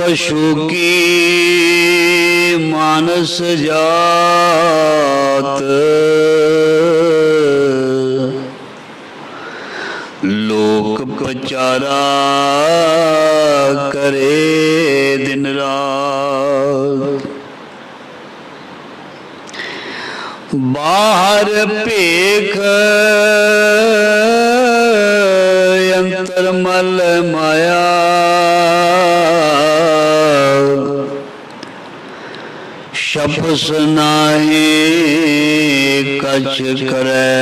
पशु की मानस जात, लोक पचारा करे दिन रात। बाहर पेख अंतर मल माया, शपस नाहि कछ करे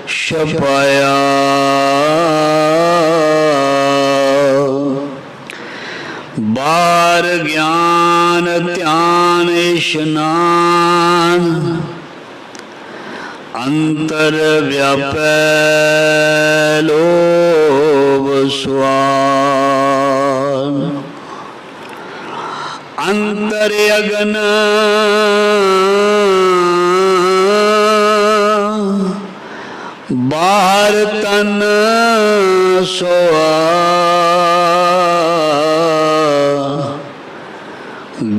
छपाया। बार ज्ञान ध्यान स्नान, अंतर व्यापै लोभ स्वान। अंतर अगन बाहर तन सोआ,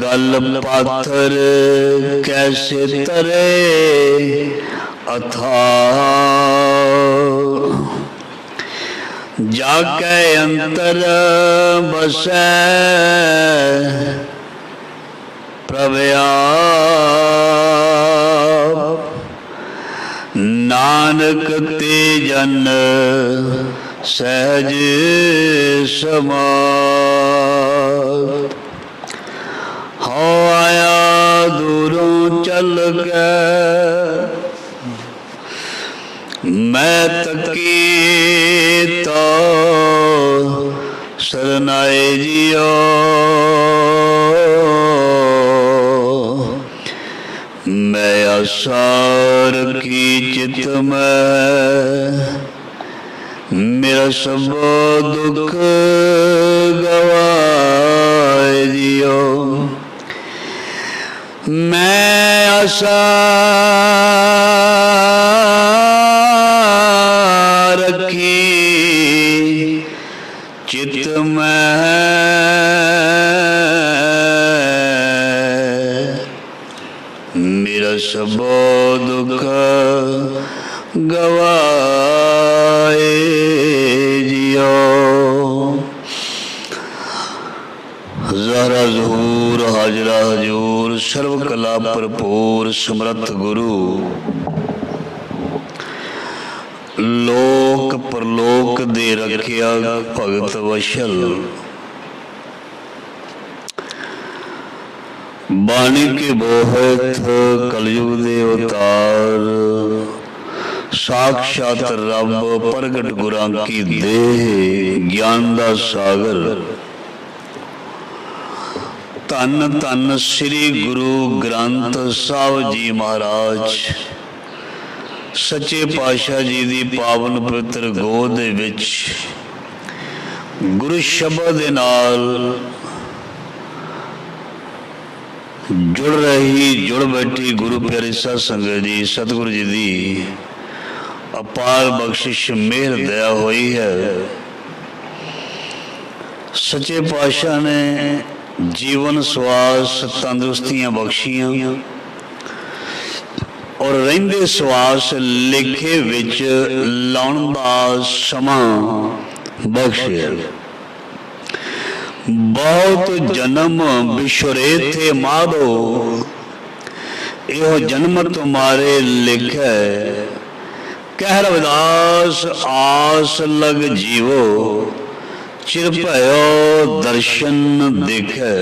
गल पाथर कैसे तरे अथा। जाके अंतर बसै प्रभयाप, नानक ते जन सहज समात। हो आया दूरों चल के, मैं तकी तो सरनाए जियो। मैं आसार की चित में, मेरा सब दुख गवाए दियो। मैं आशा रखी चित में, मेरा सब दुख गवाए जियो। हज़ारा ज़हूर हाजरा हजूर, सर्व कला भरपूर समर्थ गुरु। लोक परलोक दे रखिया भगत वशल, बाणी के बोहत कलयुग दे अवतार। साक्षात रब प्रगट गुरां की देह, ज्ञान दा सागर। धन धन श्री गुरु ग्रंथ साहब जी महाराज, सच्चे पातशाह जी दी पावन पवित्र गोद दे विच गुरु शब्द दे नाल जुड़ रही जुड़ बैठी गुरु प्यारी साध संगत जी, सतगुरु जी दी अपार बख्शिश मेहर दया हुई है। सच्चे पातशाह ने जीवन श्वास तंदुरुस्तियां बख्शियां और रहिंदे श्वास लेखे विच लाउण दा समां बख्शिया। बहुत जन्म बिछुरे थे माधो, यो जन्म तुम्हारे लिखे। कह रविदास आस लग जीवो, चिर भयो दर्शन दिखे।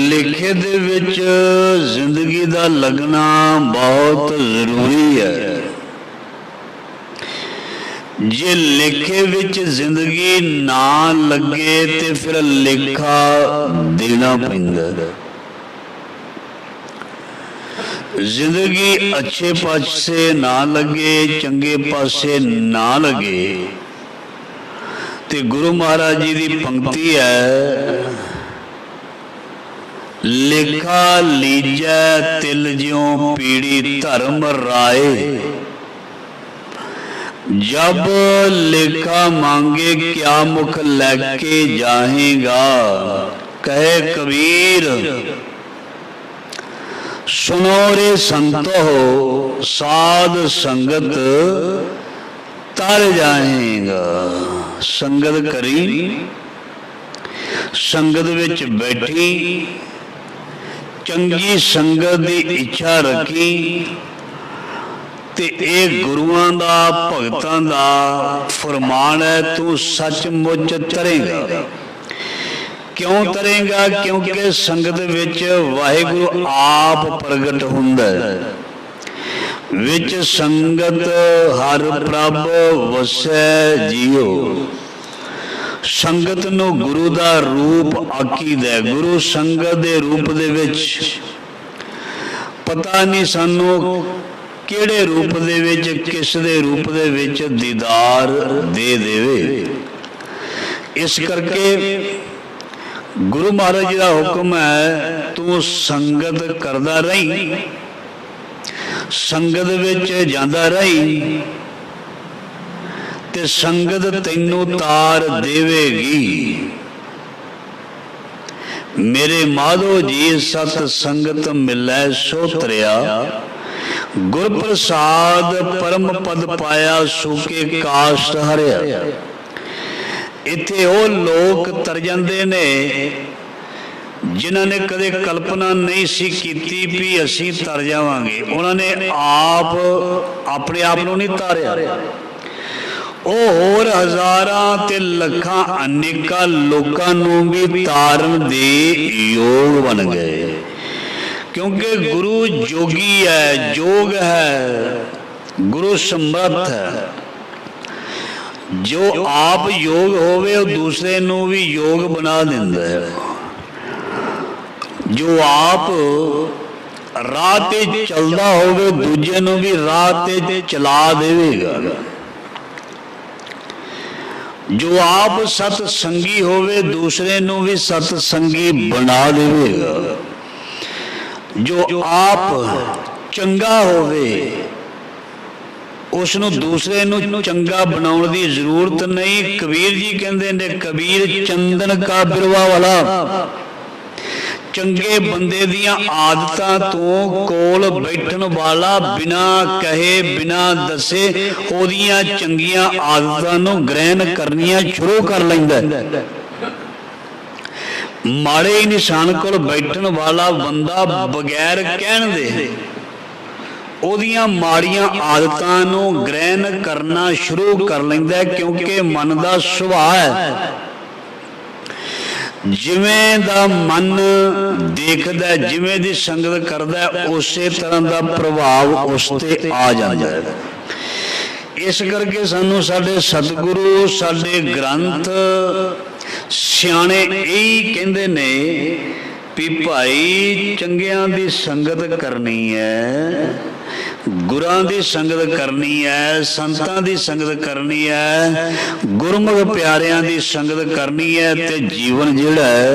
लिखे दे विच जिंदगी दा लगना बहुत जरूरी है। जे लेखे विच जिंदगी ना लगे ते फिर लेखा देना पैंदा। जिंदगी अच्छे पासे ना लगे, चंगे पासे ना लगे ते गुरु महाराज जी की पंक्ति है, लेखा लीजै तिल ज्यों पीड़ी धर्म राए। जब लेखा मांगे क्या मुख लेके जाएगा। कहे कबीर सुनो रे संतो साध संगत तर जाएगा। संगत करी, संगत विच बैठी, चंगी संगत की इच्छा रखी ते एक गुरुआं दा भगतां दा फरमान है, तू सचमुच तरेगा। क्यों तरेगा? क्योंकि संगत विच वाहिगुरु आप प्रगट हुंदा है। विच संगत हर प्रभ वसै जियो। संगत नूं गुरु दा रूप आखीदा है। गुरु संगत दे रूप दे विच पता नहीं सानू किहड़े रूप दे विच, किस दे रूप दे विच दीदार दे देवे। इस करके गुरु महाराज जी का हुक्म है, तू संगत करदा रही, संगत विच जांदा रही ते संगत तैनू तार देवेगी। मेरे माधो जी सत संगत मिलै सो तरिया। गुर प्रसाद परम पद पाया सूके काष्ट हरिया। इत्थे वो लोग तर जांदे ने जिन्हां ने कदे कल्पना नहीं सी कीती भी असीं तर जावांगे। उन्होंने आप अपने आप नूं नहीं तारिया, वो होर हज़ारां ते लखां अनेकां लोकां नूं भी तारन दे योग बन गए। क्योंकि गुरु जोगी है, जोग है, गुरु समर्थ है। जो आप योग होवे वो दूसरे नूं भी योग बना दिंदा है। जो आप राह ते चलदा होवे दूजे नूं भी राह ते चला देवेगा। जो आप सतसंगी होवे दूसरे नूं भी सतसंगी बना देवेगा। जो आप चंगा होवे उसनूं दूसरे नूं चंगा बनाउण दी जरूरत नहीं। कबीर जी कहंदे ने, कबीर चंदन का बिरवा वाला। चंगे बंदे दियां आदतां तो कोल बैठण वाला बिना कहे बिना दसे ओदियां चंगियां आदतां नूं ग्रहण करनियां शुरू कर लैंदा। माड़े इंसान कोल बैठण वाला बंदा बगैर कहण दे ओदियां माड़ियां आदतां नूं ग्रहण करना शुरू कर लैंदा, क्योंकि मन दा सुभाव है। जिवें दा मन देखदा, जिवें दी संगत करदा, उसे तरह दा प्रभाव उस ते आ जांदा है। इस करके सानू साडे सतगुरु साडे ग्रंथ सियाणे यही कहंदे ने भी भाई चंगियां दी संगत करनी है, गुरां दी संगत करनी है, संतां दी संगत करनी है, गुरमुख प्यारियां दी संगत करनी है, ते जीवन जिहड़ा है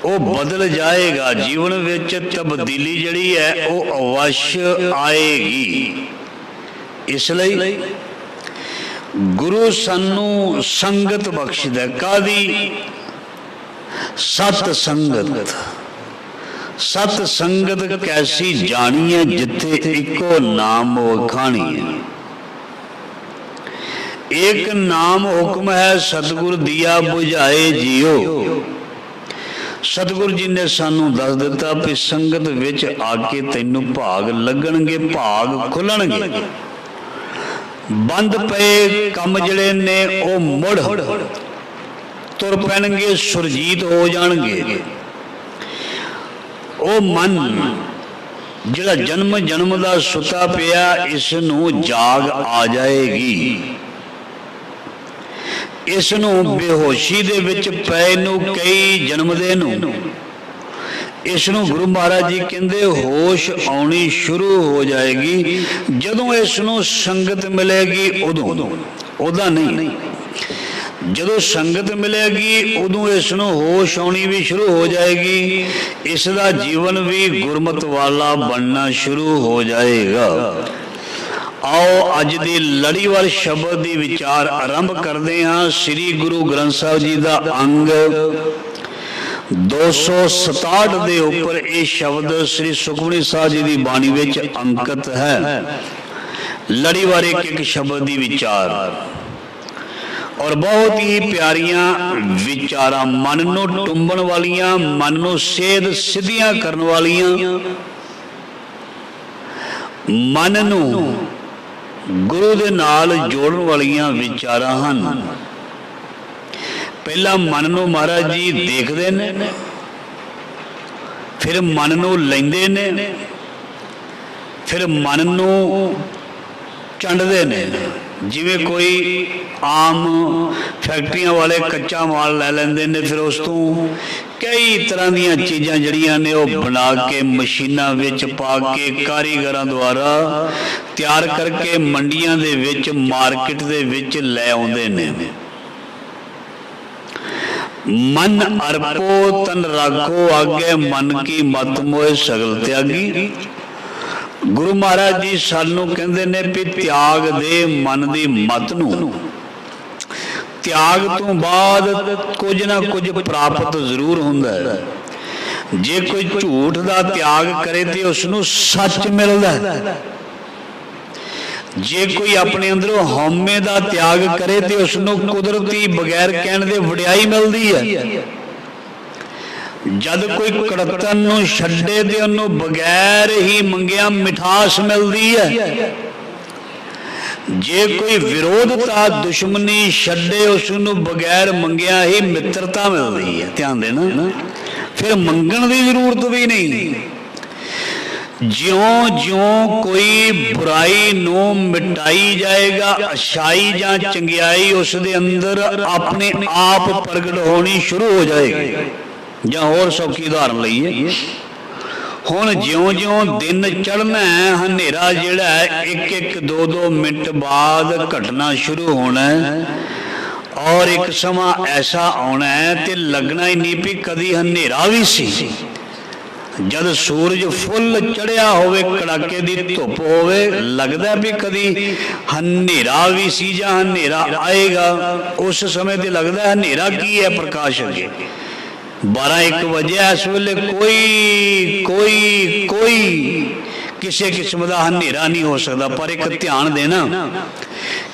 वो बदल जाएगा। जीवन विच तब्दीली जिहड़ी है वो अवश्य आएगी। इसलिए गुरु सानू संगत बख्शदा। कादी? सत संगत। सत संगत कैसी जानी है जिथे इको नाम वखाणी है। एक नाम हुक्म है सतगुर दिया बुझाए जियो। सतगुरु जी ने सानू दस दिता भी संगत विच आके तैनू भाग लगणगे, भाग खुलणगे। बंद पे कम जड़े ने वो मुड़ तुर पैणगे, सुरजीत हो जाणगे। वो मन जिहड़ा जन्म जन्म दा सुता पिया इसनू जाग आ जाएगी। इसनू बेहोशी दे विच पए नू कई जन्म दे नू इसनू गुरु महाराज जी कहंदे होश आउणी शुरू हो जाएगी। जदों इसनू संगत मिलेगी उदों, उदा नहीं। जदों संगत मिलेगी उदों इसनू होश आउणी भी शुरू हो जाएगी। इसदा जीवन भी गुरमत वाला बनना शुरू हो जाएगा। आओ अज दी लड़ीवार शब्द की विचार आरंभ करते हाँ। श्री गुरु ग्रंथ साहब जी का अंग 267 के उपर यह शब्द श्री सुखमनी साहब जी की बाणी विच अंकित है। लड़ीवार एक एक शब्द की विचार और बहुत ही प्यारियां विचारां, मन नूं टुंबण वालियां, मन नूं सेध सिद्धियां करन वालियां, मन नूं गुरु दे नाल जोड़न वालियां विचारां हन। पहला मन नूं महाराज जी देखदे ने, फिर मन नूं लैंदे ने, फिर मन नूं चंडदे ने। जिवें कोई आम फैक्ट्रियां वाले कच्चा माल लै लैंदे ने, फिर उस तों कई तरह दीयां चीज़ां जड़ियां ने वो बना के मशीनां विच पा के कारीगरां द्वारा तैयार करके मंडियां दे विच मार्केट दे विच लै आउंदे ने। मन अर्पो तन राखो आगे, मन की मत मोए सगल त्यागी। गुरु महाराज जी सानू कहते ने भी त्याग दे मन की मत नूं। त्याग तो बाद कुछ ना कुछ प्राप्त जरूर हुंदा है। जे कोई झूठ का त्याग करे तो उसनूं सच मिलदा है। जे कोई अपने अंदरों हौमे का त्याग करे तो उसनूं कुदरती बगैर कहण दे वडियाई मिलती है। जद कोई कड़तन नूं छड्डे ते उहनूं बगैर ही मंगिया मिठास मिलती है। जे कोई विरोधता दुश्मनी छड्डे उसनूं बगैर मंगिया ही मित्रता मिलती है। ध्यान देना, फिर मंगण की जरूरत भी नहीं। ज्यों ज्यों कोई बुराई नूं मिटाई जाएगा, अच्छाई जां चंगियाई उस दे अंदर अपने आप प्रगट होनी शुरू हो जाएगी। जां होर सौखी उदाहरण लईए, हुण ज्यों ज्यों दिन चढ़ना है, हनेरा जिहड़ा है एक एक दो दो मिनट बाद घटना शुरू होना है और एक समा ऐसा आना है ते लगना ही नहीं भी कदी हनेरा भी सी। जद सूरज फुल चढ़िया होवे, कड़ाके दी धुप होवे, लगदा भी कदी हनेरा भी सी जां हनेरा आएगा। उस समय ते लगदा हनेरा की है, प्रकाश अगे 12-1 बजे इस वेले कोई कोई कोई किसी किस्म का हनेरा नहीं हो सकता। पर एक ध्यान देना,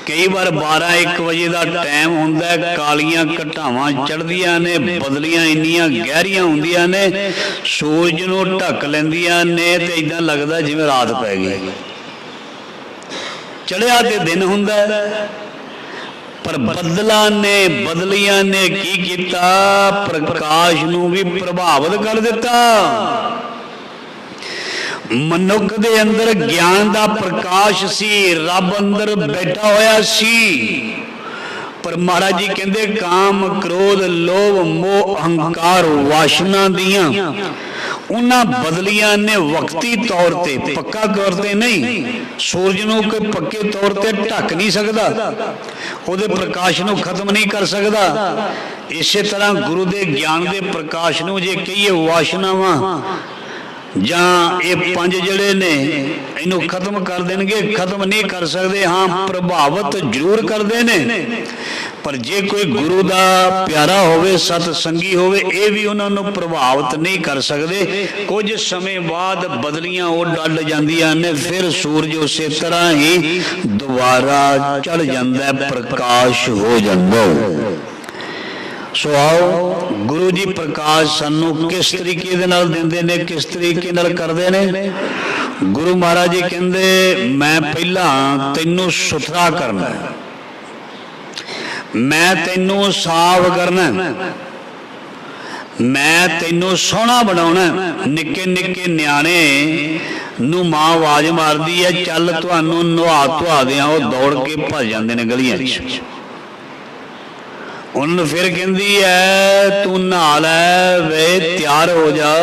कई बार 12-1 बजे का टाइम होंदा है, कालियां घटावां चढ़दियां ने, बदलियां इन्नियां गहरियां हुंदियां ने, सूरज नूं ढक लैंदियां ने ते इदां लगदा जिवें रात पै गई। चढ़िया ते दिन हुंदा है, पर बदलियां ने की किया, प्रकाश नूं भी प्रभावित कर दिता। मनुख दे अंदर ज्ञान का प्रकाश सी, रब अंदर बैठा होया सी, पर महाराज जी कहते काम क्रोध लोभ मोह अहंकार वासना दियां उन्हां बदलियां ने वक्ती तौर ते, पक्का तौर ते नहीं। सूरज नूं कोई पक्के तौर ते ढक नहीं सकता, उहदे प्रकाश नूं खत्म नहीं कर सकता। इसे तरह गुरु दे ज्ञान दे प्रकाश नूं जे कहिए वासनावां जां ये 5 जड़े ने इनू खत्म कर देंगे, खत्म नहीं कर सकते। हाँ, प्रभावित जरूर करते ने, पर जे कोई गुरु का प्यारा होवे, सतसंगी होवे, ये भी उन्होंने प्रभावित नहीं कर सकते। कुछ समय बाद बदलियां वो डल जांदियां ने, फिर सूरज उस तरह ही दोबारा चढ़ जाता है, प्रकाश हो जाता है। सो आओ गुरु जी प्रकाश सानू किस तरीके दे नाल दिंदे ने, किस तरीके नाल करदे ने। गुरु महाराज जी कहंदे मैं पहला तैनू सुथरा करना है, मैं तैनू साफ करना है, मैं तैनू सोहना बनाउणा है। निक्के निक्के न्याणे नू मां आवाज मारदी है, चल तुहानू नवा धुआ दियां, वो दौड़ के भज जांदे ने गलियां च। उन्होंने फिर कहती है तू नहा लै वे, तैयार हो जा।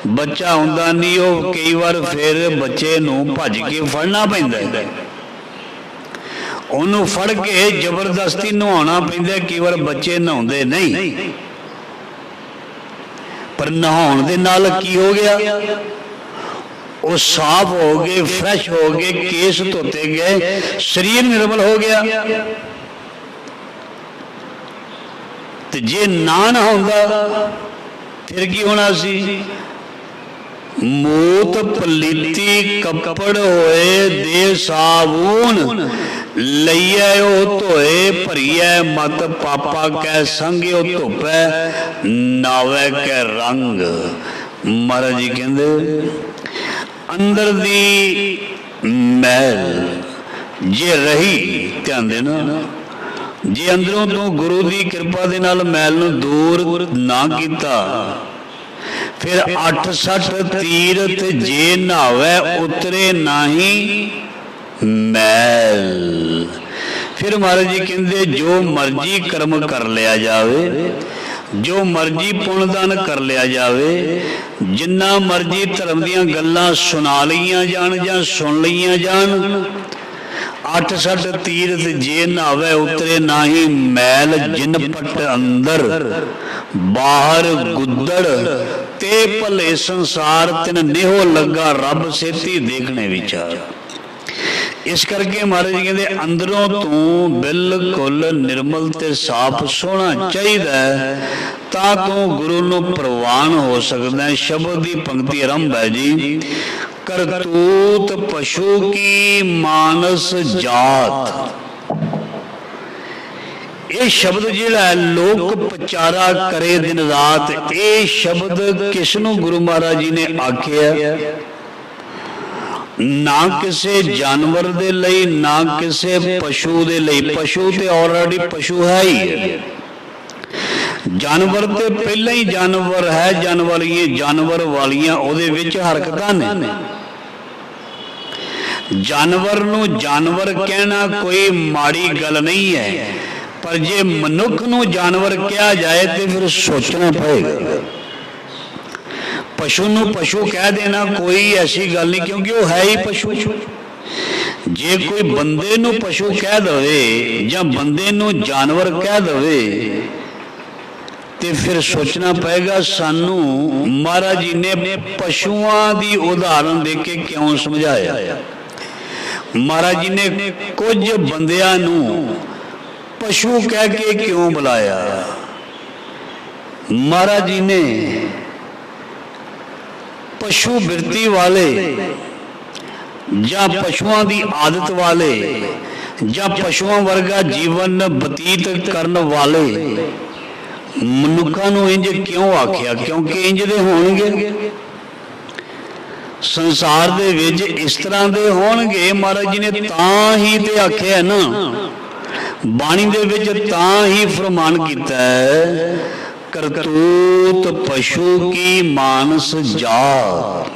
बच्चा हुंदा नहीं, वो कई बार फिर बच्चे नू भज के फड़ना पैंदा है, उन्होंने फड़ के जबरदस्ती नहाउणा पैंदा। कई बार बच्चे नहाउंदे नहीं, पर नहाउण दे नाल की हो गया, वो साफ हो गए, फ्रैश हो गए, केस धोते गए, शरीर निर्मल हो गया। ते जे ना होंदा फिर की होना सी? मूत पलीती कपड़ होए दे साबून, लइए ओ धोए भरिए मत पापा कै संग्यो धुपै नावे कै रंग। महाराज जी कहते अंदर दी मैल जे रही, ध्यान देना, जे अंदरों तो गुरु की कृपा दे नाल मैल नूं दूर ना कीता, फिर 68 तीरथ जे नहावे उतरे नाही मैल। फिर महाराज जी कहते जो मर्जी कर्म कर लिया जावे, जो मर्जी पुण्यदान कर लिया जावे, जिन्ना मर्जी धर्म दियां गल्लां सुना लईयां जान जां सुन लईयां जान, 68 तीरथ जे नहावे उतरे नाही मैल। जिन पट अंदर बाहर गुद्दड़ ते भले संसार तिन नेहो लगा रब सेती देखने विचार। इस करके महाराज जी कहते अंदरों तू बिल्कुल निर्मल ते साफ सोहना चाहिए ता तू गुरु नूं प्रवान हो सकदा है। शब्द की पंक्ति आरंभ है जी, करतूत पशु की मानस जात। ये शब्द जिहड़ा लोक प्रचारा करे दिन रात, ये शब्द किसनों गुरु महाराज जी ने आख्या? ना किसे जानवर दे लई, ना किसे पशु दे लई। पशु ते ऑलरेडी पशु है ही है, जानवर ते पहले ही जानवर है, जानवर वालियां ओदे विच हरकतां ने। जानवर नूं जानवर कहना कोई माड़ी गल नहीं है, पर जे मनुख नूं जानवर कहा जाए तो फिर सोचना पड़ेगा। पशु नूं पशु कह देना कोई ऐसी गल नहीं, क्योंकि वो है ही पशु। जे कोई बंदे नूं पशु कह दे या बंदे नूं जानवर कह दे तो फिर सोचना पड़ेगा सानू महाराज जी ने पशुआं दी उदाहरण दे के क्यों समझाया। महाराज जी ने कुछ बंदियां नूं पशु कह के क्यों बुलाया। महाराज जी ने पशु बिरती वाले या पशुओं की आदत वाले या पशुओं वर्गा जीवन बतीत करने वाले मनुखों नूं इंज क्यों आख्या? क्योंकि इंज दे होणगे संसार दे विच, इस तरह दे होणगे। महाराज जी ने तां ही ते आख्या ना, बाणी दे विच तां ही फरमान कीता है, करतूत पशु की मानस जात।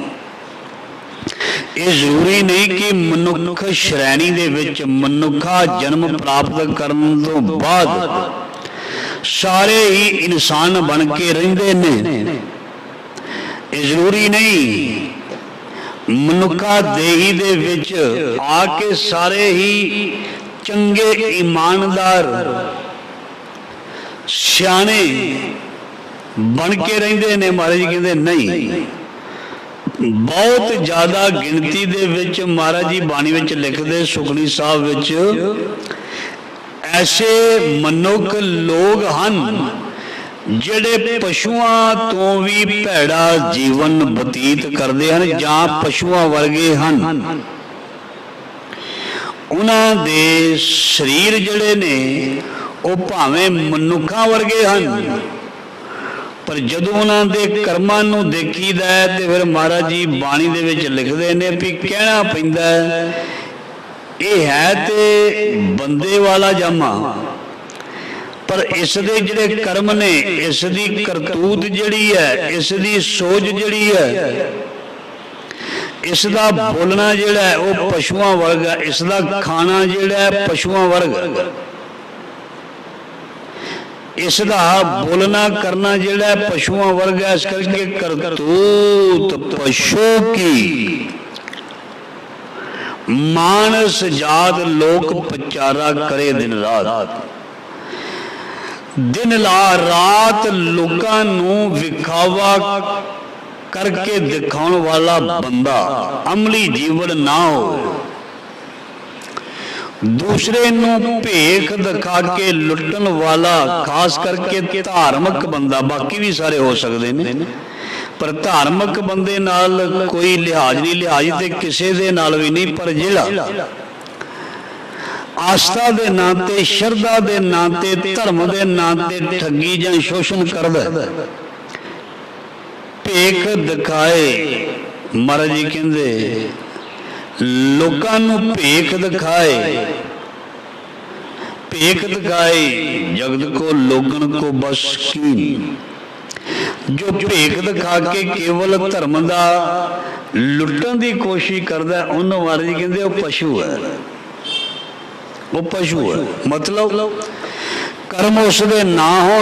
ये जरूरी नहीं कि मनुख श्रेणी दे विच मनुखा जन्म प्राप्त करने तो बाद सारे ही इंसान बन के रहिंदे ने। ये जरूरी नहीं मनुखा देही दे विच आके सारे ही चंगे ईमानदार सियाने बन के रहिंदे ने। महाराज जी कहते नहीं, बहुत ज्यादा गिनती दे विच महाराज जी बाणी विच लिखदे सुखनी साहब विच ऐसे मनुख लोग हन ਜਿਹੜੇ ਪਸ਼ੂਆਂ ਤੋਂ ਵੀ ਭੈੜਾ ਜੀਵਨ ਬਤੀਤ ਕਰਦੇ ਹਨ ਜਾਂ ਪਸ਼ੂਆਂ ਵਰਗੇ ਹਨ। ਉਹਨਾਂ ਦੇ ਸਰੀਰ ਜਿਹੜੇ ਨੇ ਉਹ ਭਾਵੇਂ ਮਨੁੱਖਾਂ ਵਰਗੇ ਹਨ, ਪਰ ਜਦੋਂ ਉਹਨਾਂ ਦੇ ਕਰਮਾਂ ਨੂੰ ਦੇਖੀਦਾ ਹੈ ਤੇ ਫਿਰ ਮਹਾਰਾਜ ਜੀ ਬਾਣੀ ਦੇ ਵਿੱਚ ਲਿਖਦੇ ਨੇ ਵੀ ਕਹਿਣਾ ਪੈਂਦਾ ਇਹ ਹੈ ਤੇ ਬੰਦੇ ਵਾਲਾ ਜਾਮਾ, पर इसके जिहड़े कर्म ने, इसकी करतूत जिहड़ी है, इसकी सोच जिहड़ी है, इसका बोलना जिहड़ा है वो पशुओं वर्ग है, इसका खाना जिहड़ा है पशुओं वर्ग, इसका बोलना करना जिहड़ा है पशुओं वर्ग है। इस करके करतूत पशु की मानस जात लोक प्रचारा करे दिन रात। दिन ला रात लोगों नूं विखावा करके दिखाने वाला बंदा अमली जीवन ना हो, दूसरे नूं भेख दिखा के लुटन वाला, खास करके धार्मिक बंदा, बाकी भी सारे हो सकते हैं पर धार्मिक बंदे नाल कोई लिहाज नहीं, लिहाज ते किसी दे नाल भी नहीं, पर जिहड़ा आस्था दे नां ते, शरधा दे नां ते, धर्म दे नां ते ठगी जां शोषण करदा, भेख दिखाए। महाराज जी कहंदे लोकां नूं भेख दिखाए, भेख दिखाए जगत को लोगन को बस कीन। जो भेख दिखा के केवल धर्म दा लुटन की कोशिश करता है, उन्होंने महाराज जी कहते वो पशु है, वो पशु है। मतलब कर्म उसदे ना हो,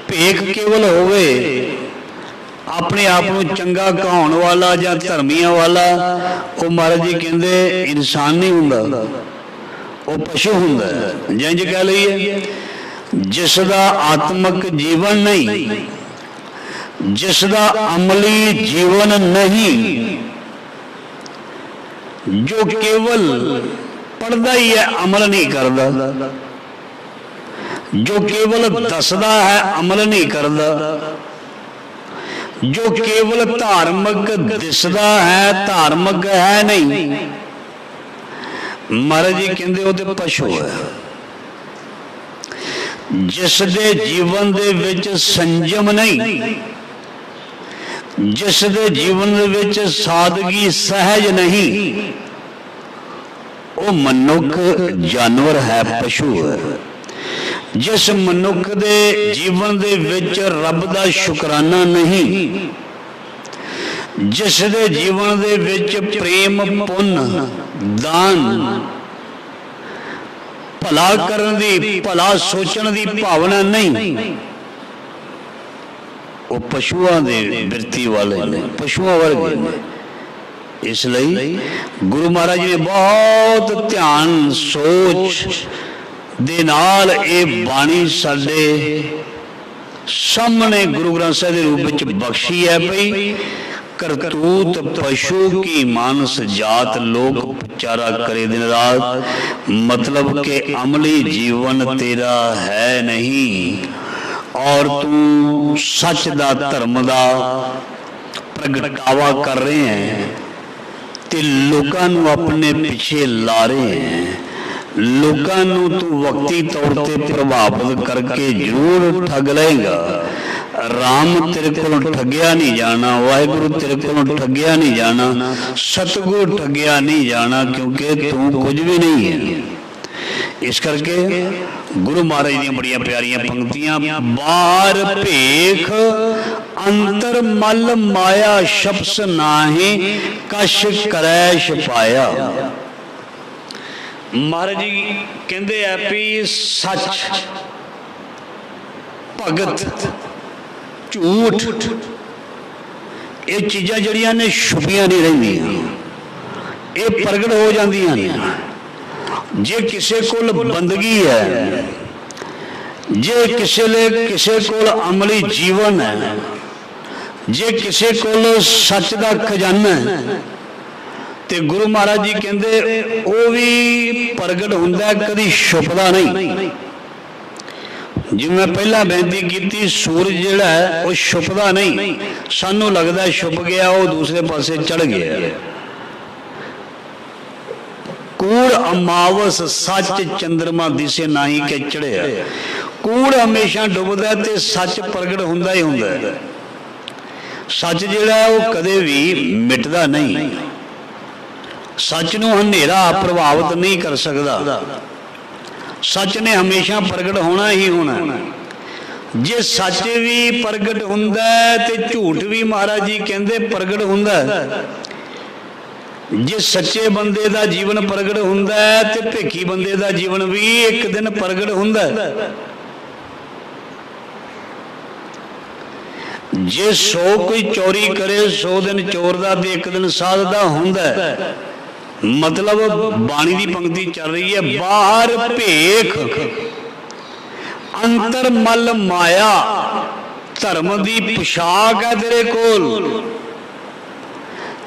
भेख केवल होवे, अपने आप को चंगा कहाउण वाला या धर्मिया वाला, वो महाराज जी कहते इंसान नहीं हुंदा, वो पशु हुंदा है। जिंज कह लईए जिसदा आत्मक जीवन नहीं, जिसदा अमली जीवन नहीं, जो केवल पढ़दा ही है अमल नहीं करदा, जो केवल दसदा है अमल नहीं करदा, जो केवल धार्मिक दिसदा है धार्मिक है नहीं, महाराज जी कहते वो तो पशु है। जिस दे जीवन दे विच संयम नहीं, जिस दे जीवन दे विच सादगी सहज नहीं, वो मनुख जानवर है, पशु है। जिस मनुख दे जीवन दे विच रब दा शुकराना नहीं, जिस दे जीवन दे विच प्रेम पुण्य दान भला करन दी भला सोचण दी भावना नहीं, वो पशुओं दे बिरती वाले ने, पशुओं वर्गे ने। इसलिए गुरु महाराज जी ने बहुत ध्यान सोच दे नाल ये बाणी साडे सामने गुरु ग्रंथ साहिब के रूप में बख्शी है। भाई करतूत पशु की मानस जात लोग प्रचारा करे दिन रात, मतलब के अमली जीवन तेरा है नहीं और तू सच दा धर्म दा प्रगटावा कर रहे हैं ते लोकां नूं अपने पीछे ला रहे हैं। लोकां नूं तू वक्ती तौर ते प्रभावित करके जरूर ठग लेगा। राम तेरे को ठगिया नहीं जाना, वाहिगुरु तेरे को ठगिया नहीं जाना, सतगुरु ठगिया नहीं जाना, क्योंकि तू कुछ भी नहीं है। इस करके गुरु महाराज दी बड़िया प्यारियां पंक्तियां, बाहर भेख अंतर मल माया, शप्स नाहे कश करैश पाया। महाराज जी कहते हैं भी सच भगत झूठ ये चीज़ां जड़ियां ने छुपियां नहीं रहिंदियां, ये प्रगट हो जांदियां ने। जे किसी कोल बंदगी है, जे किसी कोल अमली जीवन है, जे किसी कोल सच दा खजाना है, ते गुरु महाराज जी कहते वो भी प्रगट हुंदा, कदी छुपदा नहीं। जिवें पहला बेनती की, सूरज जिहड़ा है वो छुपदा नहीं, सानू लगदा छुप गया, वो दूसरे पासे चढ़ गया। कूड़ अमावस सच चंद्रमा दिसे नाही के चढ़िया। कूड़ हमेशा डुबदा ते सच प्रगट हुंदा ही हुंदा है। सच जिहड़ा है वो कदे भी मिटदा नहीं, सच नूं हनेरा प्रभावित नहीं कर सकता। सच ने हमेशा प्रगट होना ही होना। जे सच भी प्रगट हुंदा है ते झूठ भी महाराज जी कहंदे प्रगट हुंदा है। जे सच्चे बंदे दा जीवन प्रगट हुंदा है ते भेखी बंदे दा जीवन भी एक दिन प्रगट हुंदा है। जे 100 कोई चोरी करे, 100 दिन चोर दा ते एक दिन साध दा हुंदा है। मतलब बाणी दी पंक्ति चल रही है, बाहर भेख अंतर मल माया, धर्म की पोशाक है तेरे कोल,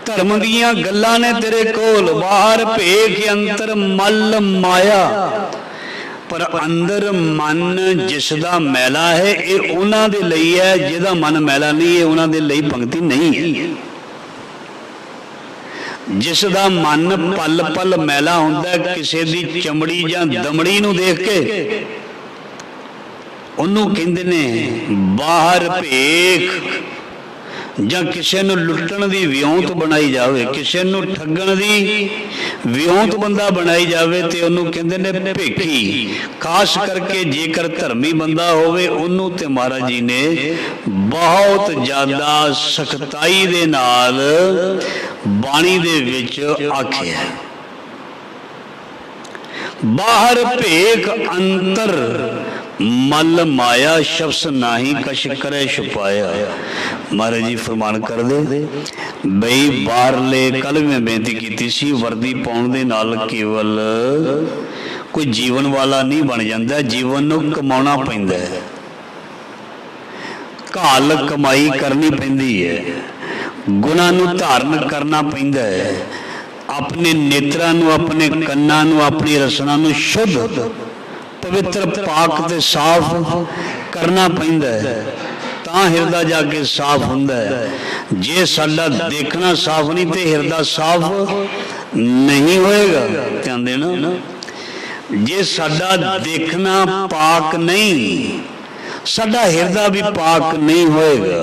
धर्म दियां गल्लां ने तेरे कोल। बाहर भेख अंतर मल माया, पर अंदर मन जिसदा मैला है ये उन्हां दे लई है, जिहदा मन मैला नहीं है उन्हां दे लई पंक्ति नहीं है। जिसदा मन पल पल मैला हुंदा है, किसी दी चमड़ी जां दमड़ी नूं देख के ਉਹਨੂੰ ਕਹਿੰਦੇ ਨੇ ਬਾਹਰ ਭੇਖ, ਜਾਂ ਕਿਸੇ ਨੂੰ ਲੁੱਟਣ ਦੀ ਵਿਉਂਤ ਬਣਾਈ ਜਾਵੇ, ਕਿਸੇ ਨੂੰ ਠੱਗਣ ਦੀ ਵਿਉਂਤ ਬੰਦਾ ਬਣਾਈ ਜਾਵੇ ਤੇ ਉਹਨੂੰ ਕਹਿੰਦੇ ਨੇ ਭੇਖੀ। ਖਾਸ ਕਰਕੇ ਜੇਕਰ ਧਰਮੀ ਬੰਦਾ ਹੋਵੇ ਉਹਨੂੰ ਤੇ ਮਹਾਰਾਜ ਜੀ ਨੇ ਬਹੁਤ ਜ਼ਿਆਦਾ ਸਖਤਾਈ ਦੇ ਨਾਲ ਬਾਣੀ ਦੇ ਵਿੱਚ ਆਖਿਆ। बाहर भेख अंतर मल माया, शब्स नाही कश करे छुपाया। महाराज जी फरमान कर दे बई बाहरले, कल मैं बेनती की सी, वर्दी पाउण दे नाल केवल कोई जीवन वाला नहीं बन जाता, जीवन नूं कमाउणा पैंदा है, घाल कमाई करनी पैंदी है, गुणां नूं धारण करना पैंदा है, अपने नेत्रां नूं, अपने कन्नां नूं, अपनी रसना नूं शुद्ध पवित्र पाक ते साफ करना पैंदा है, तां हिरदा जाके साफ हुंदा है। जे साडा देखना साफ नहीं ते हिरदा साफ नहीं होएगा। ध्यान देना, जे साडा देखना पाक नहीं, साडा हिरदा भी पाक नहीं होएगा।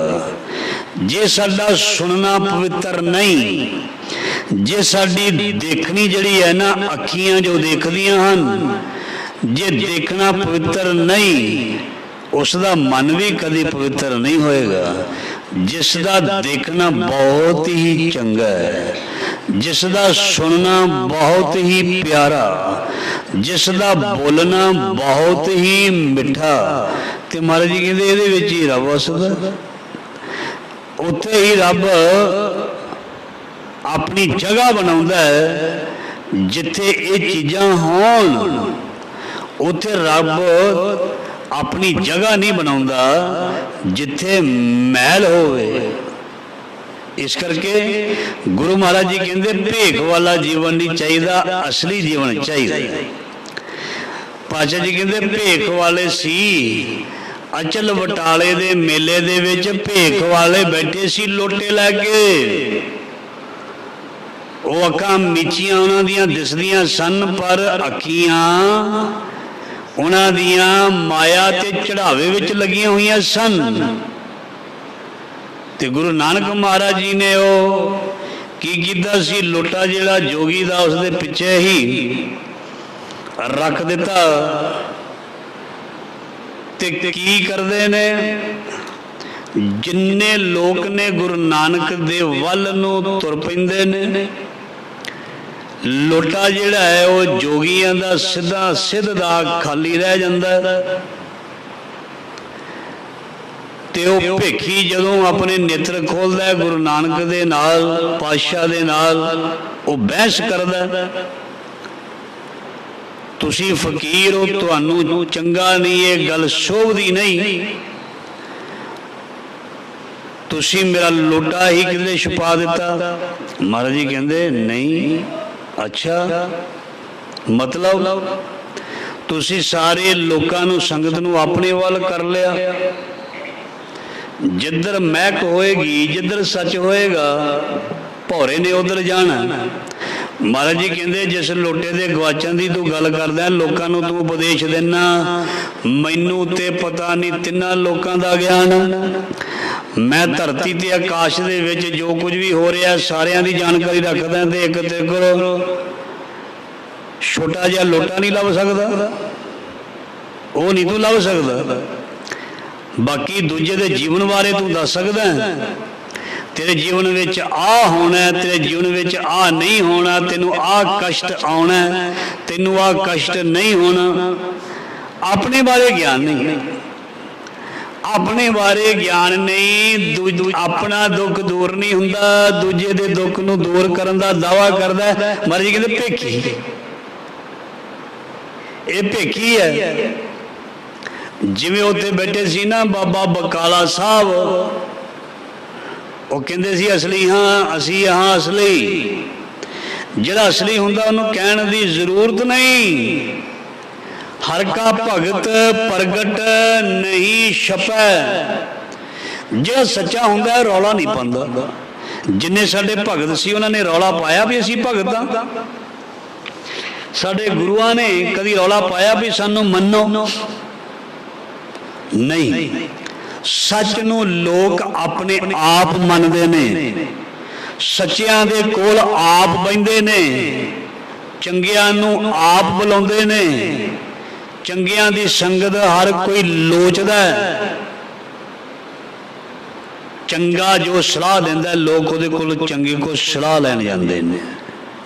जे साडा सुनना पवित्र नहीं, जे साडी देखनी जिहड़ी है ना, अखियां जो देखदियां हन, जे देखना पवित्र नहीं, उसका मन भी कभी पवित्र नहीं होएगा। जिसका देखना बहुत ही चंगा है, जिसका सुनना बहुत ही प्यारा, जिसका बोलना बहुत ही मिठा, ते महाराज जी कहते इहदे विच ही रब वसदा, उत्थे ही रब अपनी जगह बनाउंदा है। जिथे ये चीज़ां होण उत्थे रब अपनी जगह नहीं बनाउंदा जिथे मैल होवे। इस करके गुरु महाराज जी कहते भेख वाला जीवन नहीं चाहिए, असली जीवन चाहिए। पातशाह जी कहते भेख वाले सी, अचल बटाले दे मेले दे विच भेख वाले बैठे सी लोटे लैके, वो अखां मीचियां उन्हां दियां दिसदियां सन, पर अखियां उन्हां दियां माया ते चढ़ावे विच लगियां होईयां सन। ते गुरु नानक महाराज जी ने वो की कीता सी, लोटा जिहड़ा जोगी दा उसदे पिछे ही रख दिता। ते की करदे ने, जिन्ने लोक ने गुरु नानक दे वल नूं तुर पैंदे ने, लोटा जिहड़ा है वो जोगियां दा सीधा सिद्ध दा खाली रह जांदा है। ते वो भेखी जदों अपने नेत्र खोलदा है गुरु नानक दे नाल, पातशाह दे नाल, वो बहस करदा है, तुसी फकीर हो, तुहानू चंगा नहीं, ये गल शोभदी नहीं, तुसी मेरा लोटा ही किते छुपा दिता। महाराज जी कहंदे नहीं, अच्छा मतलब तुसी सारे लोकां नू, संगत नू अपने वाल कर लिया। जिधर महक होएगी, जिधर सच होएगा, भौरे ने उधर जाना। महाराज जी कहते जिस लोटे के गवाचन की तू गल करदा, लोकां नू तू उपदेश देना, मैनू ते पता नहीं तिन्ना लोकां दा ज्ञान, मैं धरती ते आकाश दे विच जो कुछ भी हो रहा सारियां दी जानकारी रखदा, ते एक ते करो छोटा जिहा लोटा नहीं लभ सकदा, वो नहीं तू लभ सकदा। बाकी दूजे दे जीवन बारे तू दस सकदा, तेरे जीवन विच आ होना, तेरे जीवन विच आ नहीं होना, तेनू आ कष्ट आना, तेनू आ कष्ट नहीं होना। अपने बारे ज्ञान नहीं, अपने बारे ज्ञान नहीं, अपना दुख दूर नहीं हुंदा, दूजे दे दुख नू दूर करन दा दावा करदा। मर्जी कहते भेखी, ये भेखी है। ਜਿਵੇਂ ਉੱਥੇ ਬੈਠੇ ਸੀ ਨਾ ਬਾਬਾ ਬਕਾਲਾ ਸਾਹਿਬ, ਉਹ ਕਹਿੰਦੇ ਸੀ ਅਸਲੀ ਹਾਂ, ਅਸੀਂ ਹਾਂ ਅਸਲੀ। ਜਿਹੜਾ ਅਸਲੀ ਹੁੰਦਾ ਉਹਨੂੰ ਕਹਿਣ ਦੀ ਜ਼ਰੂਰਤ ਨਹੀਂ। ਹਰ ਕਾ ਭਗਤ ਪ੍ਰਗਟ ਨਹੀਂ ਛਪੈ। ਜਿਹੜਾ ਸੱਚਾ ਹੁੰਦਾ ਰੌਲਾ ਨਹੀਂ ਪਾਉਂਦਾ। ਜਿੰਨੇ ਸਾਡੇ ਭਗਤ ਸੀ ਉਹਨਾਂ ਨੇ ਰੌਲਾ ਪਾਇਆ ਵੀ ਅਸੀਂ ਭਗਤ ਹਾਂ। ਸਾਡੇ ਗੁਰੂਆਂ ਨੇ ਕਦੀ ਰੌਲਾ ਪਾਇਆ ਵੀ ਸਾਨੂੰ ਮੰਨੋ? ਨਹੀਂ। ਸੱਚ ਨੂੰ ਲੋਕ ਆਪਣੇ ਆਪ ਮੰਨਦੇ ਨੇ, ਸੱਚਿਆਂ ਦੇ ਕੋਲ ਆਪ ਬਹਿੰਦੇ ਨੇ, ਚੰਗਿਆਂ ਨੂੰ ਆਪ ਬੁਲਾਉਂਦੇ ਨੇ। ਚੰਗਿਆਂ ਦੀ ਸੰਗਤ ਹਰ ਕੋਈ ਲੋਚਦਾ। ਚੰਗਾ ਜੋ ਸਲਾਹ ਦਿੰਦਾ ਲੋਕ ਉਹਦੇ ਕੋਲ ਚੰਗੇ ਕੋਲ ਸਲਾਹ ਲੈਣ ਜਾਂਦੇ ਨੇ।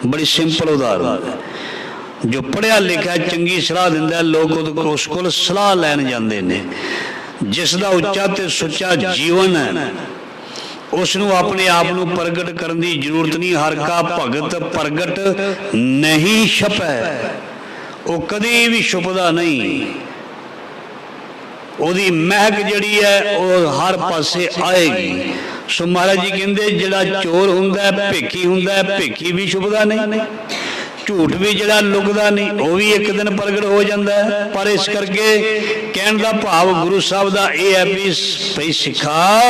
ਬੜੀ ਸਿੰਪਲ ਉਦਾਹਰਨ ਹੈ। ਜੋ ਪੜ੍ਹਿਆ ਲਿਖਿਆ ਚੰਗੀ ਸਲਾਹ ਦਿੰਦਾ ਲੋਕ ਉਸ ਕੋਲ ਸਲਾਹ ਲੈਣ ਜਾਂਦੇ ਨੇ। ਜਿਸ ਦਾ ਉੱਚਾ ਤੇ ਸੁੱਚਾ ਜੀਵਨ ਹੈ ਉਸ ਨੂੰ ਆਪਣੇ ਆਪ ਨੂੰ ਪ੍ਰਗਟ ਕਰਨ ਦੀ ਜ਼ਰੂਰਤ ਨਹੀਂ। ਹਰ ਕਾ ਭਗਤ ਪ੍ਰਗਟ ਨਹੀਂ ਛਪੈ। ਉਹ ਕਦੀ ਵੀ ਛੁਪਦਾ ਨਹੀਂ। ਉਹਦੀ ਮਹਿਕ ਜਿਹੜੀ ਹੈ ਉਹ ਹਰ ਪਾਸੇ ਆਏਗੀ। ਸੋ ਮਹਾਰਾਜ ਜੀ ਕਹਿੰਦੇ ਜਿਹੜਾ ਚੋਰ ਹੁੰਦਾ ਭੇਖੀ ਹੁੰਦਾ, ਭੇਖੀ ਵੀ ਛੁਪਦਾ ਨਹੀਂ। ਝੂਠ ਵੀ ਜਿਹੜਾ ਲੁਕਦਾ ਨਹੀਂ ਉਹ ਵੀ ਇੱਕ ਦਿਨ ਪ੍ਰਗਟ ਹੋ ਜਾਂਦਾ ਹੈ। ਪਰ ਇਸ ਕਰਕੇ ਕਹਿਣ ਦਾ ਭਾਵ ਗੁਰੂ ਸਾਹਿਬ ਦਾ ਇਹ ਹੈ ਵੀ ਭਈ ਸਿੱਖਾ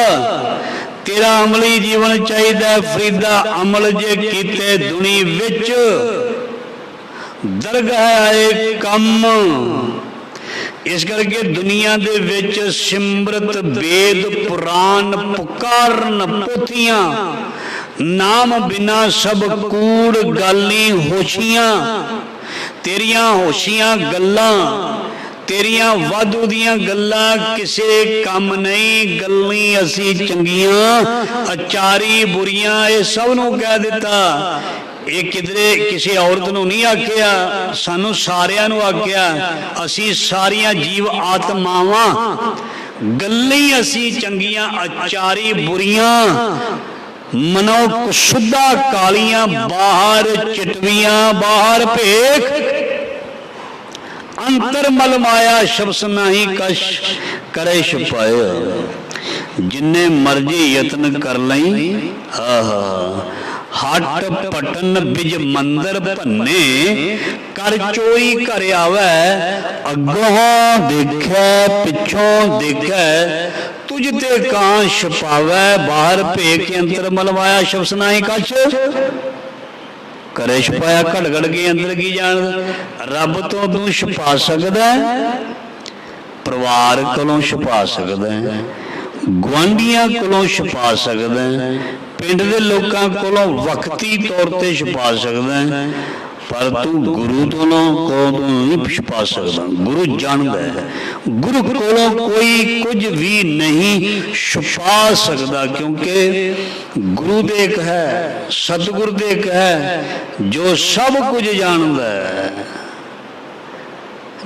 ਤੇਰਾ ਅਮਲੀ ਜੀਵਨ ਚਾਹੀਦਾ। ਫਰੀਦਾ ਅਮਲ ਜੇ ਕੀਤੇ ਦੁਨੀ ਵਿੱਚ ਦਰਗਾਹ ਆਏ ਕੰਮ। ਇਸ ਕਰਕੇ ਦੁਨੀਆ ਦੇ ਵਿੱਚ ਸਿਮਰਤ ਵੇਦ ਪੁਰਾਨ ਪੁਕਾਰਨ ਪੋਥੀਆਂ। ਨਾਮ ਬਿਨਾ ਸਭ ਕੂੜ ਗਾਲੀ ਹੋਸ਼ੀਆਂ। ਤੇਰੀਆਂ ਹੋਸ਼ੀਆਂ ਗੱਲਾਂ, ਤੇਰੀਆਂ ਵਾਧੂ ਦੀਆਂ ਗੱਲਾਂ ਕਿਸੇ ਕੰਮ ਨਹੀਂ। ਗੱਲਾਂ ਅਸੀਂ ਚੰਗੀਆਂ, ਅਚਾਰੀ ਬੁਰੀਆਂ, ਇਹ ਸਭ ਨੂੰ ਕਹਿ ਦਿੱਤਾ। ਇਹ ਕਿਧਰੇ ਕਿਸੇ ਔਰਤ ਨੂੰ ਨਹੀਂ ਆਖਿਆ, ਸਾਨੂੰ ਸਾਰਿਆਂ ਨੂੰ ਆਖਿਆ। ਅਸੀਂ ਸਾਰੀਆਂ ਜੀਵ ਆਤਮਾਵਾਂ। ਗੱਲਾਂ ਅਸੀਂ ਚੰਗੀਆਂ, ਅਚਾਰੀ ਬੁਰੀਆਂ। ਮਨੋ ਕੁਸ਼ੁੱਧਾ ਕਾਲੀਆਂ, ਬਾਹਰ ਚਿਟਵੀਆਂ, ਬਾਹਰ ਭੇਖ। ਅੰਤਰ ਮਲ ਮਾਇਆ ਸ਼ਬਸ ਨਾਹੀ ਕਸ਼ ਕਰੇ ਛੁਪਾਇਆ। ਜਿੰਨੇ ਮਰਜੀ ਯਤਨ ਕਰ ਲਈ। ਆਹਾ ਹਟ ਪਟਨ ਬਿਜ ਮੰਦਰ ਭੰਨੇ। ਕਰ ਚੋਰੀ ਘਰ ਆਵੈ। ਅੱਗੋਂ ਦੇਖੈ ਪਿੱਛੋਂ ਦੇਖੈ। ਤੁਝ ਤੇ ਕਾਂ ਛਪਾਵੈ। ਬਾਹਰ ਭੇਖ ਅੰਤਰ ਮਲਵਾਇਆ ਸ਼ਬਸ ਨਾਹੀ ਕਛ ਕਰੇ ਛਪਾਇਆ। ਘੜ ਘੜ ਕੇ ਅੰਦਰ ਕੀ ਜਾਣ। ਰੱਬ ਤੋਂ ਤੂੰ ਛਪਾ ਸਕਦਾ, ਪਰਿਵਾਰ ਕੋਲੋਂ ਛਪਾ ਸਕਦਾ, ਗੁਆਂਢੀਆਂ ਕੋਲੋਂ ਛਪਾ ਸਕਦਾ, ਪਿੰਡ ਦੇ ਲੋਕਾਂ ਕੋਲੋਂ ਵਕਤੀ ਤੌਰ ਤੇ ਛਪਾ ਸਕਦਾ, ਪਰ ਤੂੰ ਗੁਰੂ ਤੋਂ ਨਹੀਂ ਛਪਾ ਸਕਦਾ। ਗੁਰੂ ਜਾਣਦਾ ਹੈ। ਗੁਰੂ ਕੋਲੋਂ ਕੋਈ ਕੁਝ ਵੀ ਨਹੀਂ ਛੁਪਾ ਸਕਦਾ, ਕਿਉਂਕਿ ਗੁਰੂ ਦੇ ਇੱਕ ਹੈ, ਸਤਿਗੁਰ ਦੇ ਇੱਕ ਹੈ ਜੋ ਸਭ ਕੁਝ ਜਾਣਦਾ ਹੈ,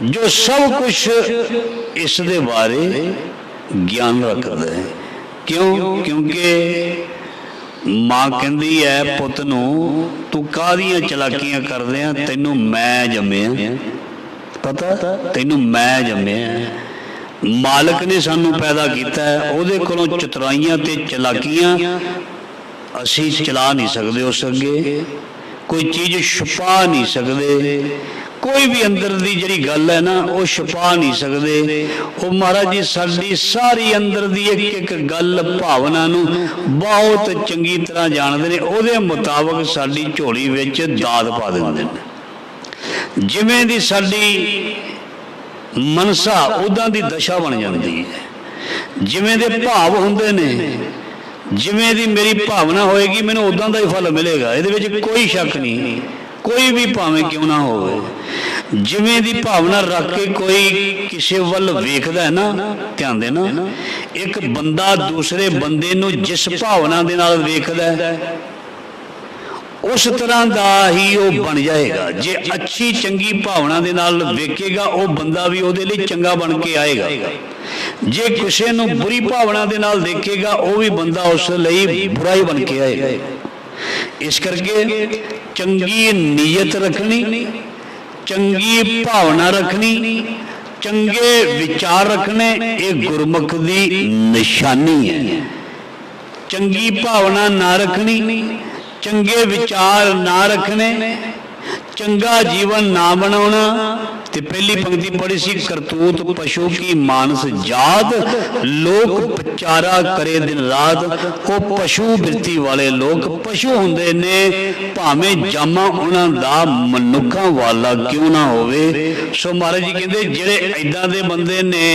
ਜੋ ਸਭ ਕੁਝ ਇਸ ਦੇ ਬਾਰੇ ਗਿਆਨ ਰੱਖਦਾ ਹੈ। ਕਿਉਂ? ਕਿਉਂਕਿ ਮਾਂ ਕਹਿੰਦੀ ਹੈ ਪੁੱਤ ਨੂੰ ਤੂੰ ਕਾਹਦੀਆਂ ਚਲਾਕੀਆਂ ਕਰਦੇ ਆ, ਤੈਨੂੰ ਮੈਂ ਜੰਮਿਆ। ਪਤਾ ਤੈਨੂੰ ਮੈਂ ਜੰਮਿਆ। ਮਾਲਕ ਨੇ ਸਾਨੂੰ ਪੈਦਾ ਕੀਤਾ, ਉਹਦੇ ਕੋਲੋਂ ਚਤੁਰਾਈਆਂ ਤੇ ਚਲਾਕੀਆਂ ਅਸੀਂ ਚਲਾ ਨਹੀਂ ਸਕਦੇ। ਉਸ ਅੱਗੇ ਕੋਈ ਚੀਜ਼ ਛੁਪਾ ਨਹੀਂ ਸਕਦੇ। ਕੋਈ ਵੀ ਅੰਦਰ ਦੀ ਜਿਹੜੀ ਗੱਲ ਹੈ ਨਾ ਉਹ ਛੁਪਾ ਨਹੀਂ ਸਕਦੇ। ਉਹ ਮਹਾਰਾਜ ਜੀ ਸਾਡੀ ਸਾਰੀ ਅੰਦਰ ਦੀ ਇੱਕ ਇੱਕ ਗੱਲ ਭਾਵਨਾ ਨੂੰ ਬਹੁਤ ਚੰਗੀ ਤਰ੍ਹਾਂ ਜਾਣਦੇ ਨੇ। ਉਹਦੇ ਮੁਤਾਬਕ ਸਾਡੀ ਝੋਲੀ ਵਿੱਚ ਦਾਤ ਪਾ ਦਿੰਦੇ ਨੇ। ਜਿਵੇਂ ਦੀ ਸਾਡੀ ਮਨਸਾ ਉਦਾਂ ਦੀ ਦਸ਼ਾ ਬਣ ਜਾਂਦੀ ਹੈ। ਜਿਵੇਂ ਦੇ ਭਾਵ ਹੁੰਦੇ ਨੇ, ਜਿਵੇਂ ਦੀ ਮੇਰੀ ਭਾਵਨਾ ਹੋਏਗੀ ਮੈਨੂੰ ਉਦਾਂ ਦਾ ਹੀ ਫਲ ਮਿਲੇਗਾ। ਇਹਦੇ ਵਿੱਚ ਕੋਈ ਸ਼ੱਕ ਨਹੀਂ। ਕੋਈ ਵੀ ਭਾਵੇਂ ਕਿਉਂ ਨਾ ਹੋਵੇ, ਜਿਵੇਂ ਦੀ ਭਾਵਨਾ ਰੱਖ ਕੇ ਕੋਈ ਕਿਸੇ ਵੱਲ ਵੇਖਦਾ ਹੈ ਨਾ, ਧਿਆਨ ਦੇਣਾ, ਇੱਕ ਬੰਦਾ ਦੂਸਰੇ ਬੰਦੇ ਨੂੰ ਜਿਸ ਭਾਵਨਾ ਦੇ ਨਾਲ ਵੇਖਦਾ ਹੈ ਉਸ ਤਰ੍ਹਾਂ ਦਾ ਹੀ ਉਹ ਬਣ ਜਾਏਗਾ। ਜੇ ਅੱਛੀ ਚੰਗੀ ਭਾਵਨਾ ਦੇ ਨਾਲ ਵੇਖੇਗਾ ਉਹ ਬੰਦਾ ਵੀ ਉਹਦੇ ਲਈ ਚੰਗਾ ਬਣ ਕੇ ਆਏਗਾ। ਜੇ ਕਿਸੇ ਨੂੰ ਬੁਰੀ ਭਾਵਨਾ ਦੇ ਨਾਲ ਦੇਖੇਗਾ ਉਹ ਵੀ ਬੰਦਾ ਉਸ ਲਈ ਬੁਰਾ ਹੀ ਬਣ ਕੇ ਆਏਗਾ। ਇਸ ਕਰਕੇ ਚੰਗੀ ਨੀਅਤ ਰੱਖਣੀ, ਚੰਗੀ ਭਾਵਨਾ ਰੱਖਣੀ, चंगे विचार रखने ये गुरमुख दी निशानी है। चंगी भावना ना रखनी, चंगे विचार ना रखने, चंगा जीवन ना बनाना। ते पहली पंक्ति पढ़ी सी, करतूत पशु की मानस जात, लोक पचारा करे दिन रात। वो पशु बिरती वाले लोग पशु हुंदे ने, भावें जामा उन्हां दा मनुक्खां वाला क्यों ना होवे। सो महाराज जी कहंदे जिहड़े इदां दे बंदे ने,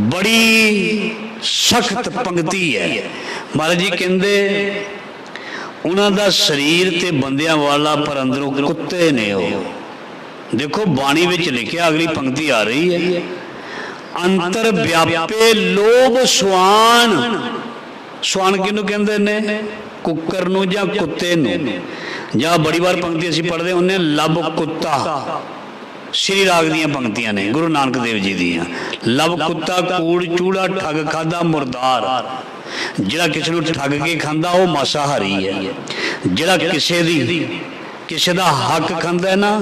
बड़ी सख्त पंक्ति है। महाराज जी कहंदे उन्हां दा शरीर ते बंदियां वाला पर अंदरों कुत्ते ने। देखो बाणी विच लिखिया, अगली पंक्ति आ रही है, अंतर व्यापे लोभ स्वान। स्वान किहनूं कहंदे ने? कुकर नूं जां कुत्ते नूं। जां बड़ी बार पंक्ति असीं पढ़दे हुंदे लब कुत्ता, श्री राग दियां पंक्तियां ने गुरु नानक देव जी दियां। लब कुत्ता कूड़ चूड़ा ठग खादा मुरदार। जिहड़ा किसी नूं ठग के खांदा वो मासाहारी है। जिहड़ा किसी दा हक खांदा है ना,